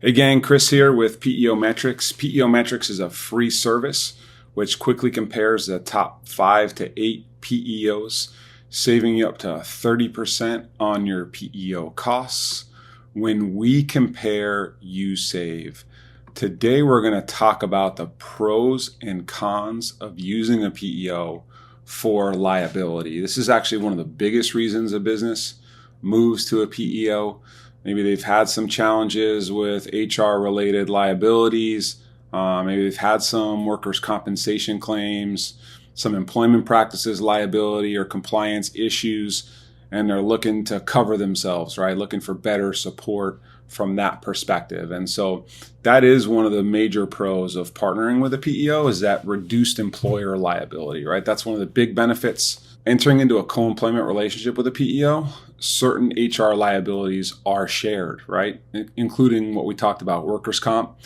Hey gang, Chris here with PEO Metrics. PEO Metrics is a free service which quickly compares the top 5 to 8 PEOs, saving you up to 30% on your PEO costs. When we compare, you save. Today we're going to talk about the pros and cons of using a PEO for liability. This is actually one of the biggest reasons a business moves to a PEO. Maybe they've had some challenges with HR-related liabilities. Maybe they've had some workers' compensation claims, some employment practices liability or compliance issues, and they're looking to cover themselves, right? Looking for better support from that perspective. And so that is one of the major pros of partnering with a PEO, is that reduced employer liability, right? That's one of the big benefits. Entering into a co-employment relationship with a PEO, certain HR liabilities are shared, right? Including what we talked about, workers' comp,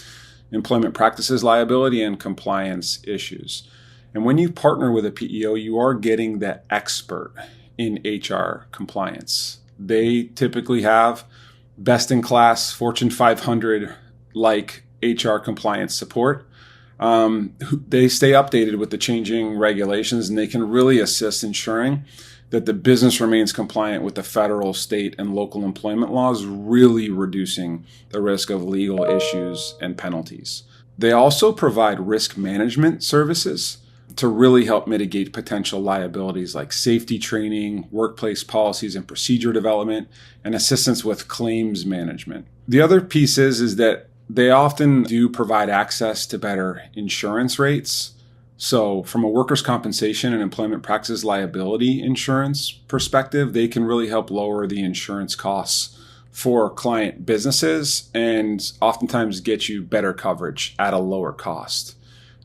employment practices liability, and compliance issues. And when you partner with a PEO, you are getting the expert in HR compliance. They typically have best-in-class Fortune 500 like HR compliance support. They stay updated with the changing regulations, and they can really assist ensuring that the business remains compliant with the federal, state, and local employment laws, really reducing the risk of legal issues and penalties. They also provide risk management services to really help mitigate potential liabilities like safety training, workplace policies and procedure development, and assistance with claims management. The other piece is that they often do provide access to better insurance rates. So from a workers' compensation and employment practices liability insurance perspective, they can really help lower the insurance costs for client businesses and oftentimes get you better coverage at a lower cost.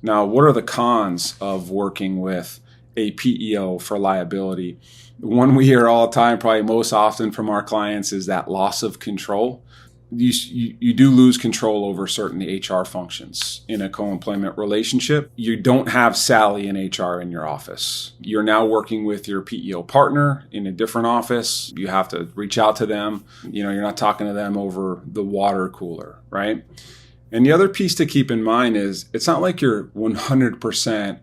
Now, what are the cons of working with a PEO for liability? One we hear all the time, probably most often from our clients, is that loss of control. You do lose control over certain HR functions in a co-employment relationship. You don't have Sally in HR in your office. You're now working with your PEO partner in a different office. You have to reach out to them. You're not talking to them over the water cooler, right? And the other piece to keep in mind is it's not like you're 100%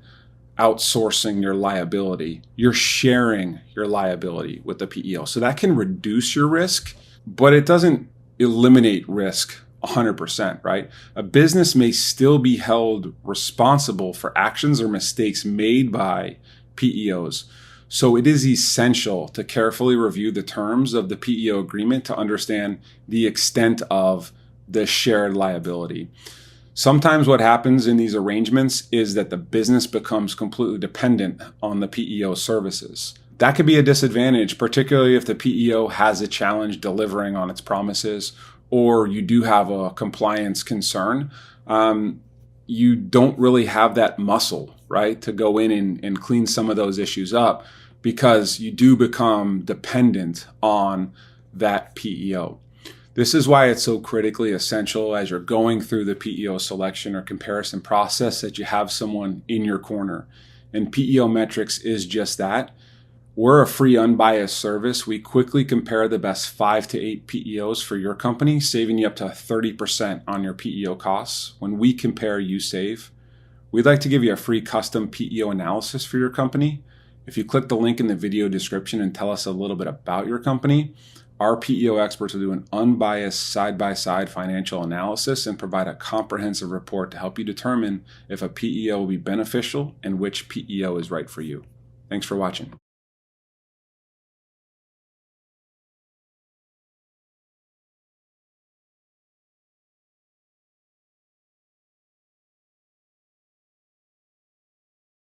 outsourcing your liability. You're sharing your liability with the PEO. So that can reduce your risk, but it doesn't eliminate risk 100%, right? A business may still be held responsible for actions or mistakes made by PEOs. So it is essential to carefully review the terms of the PEO agreement to understand the extent of the shared liability. Sometimes what happens in these arrangements is that the business becomes completely dependent on the PEO services. That could be a disadvantage, particularly if the PEO has a challenge delivering on its promises, or you do have a compliance concern. You don't really have that muscle, right, to go in and clean some of those issues up, because you do become dependent on that PEO. This is why it's so critically essential as you're going through the PEO selection or comparison process that you have someone in your corner. And PEO Metrics is just that. We're a free, unbiased service. We quickly compare the best 5 to 8 PEOs for your company, saving you up to 30% on your PEO costs. When we compare, you save. We'd like to give you a free custom PEO analysis for your company. If you click the link in the video description and tell us a little bit about your company, our PEO experts will do an unbiased side-by-side financial analysis and provide a comprehensive report to help you determine if a PEO will be beneficial and which PEO is right for you. Thanks for watching.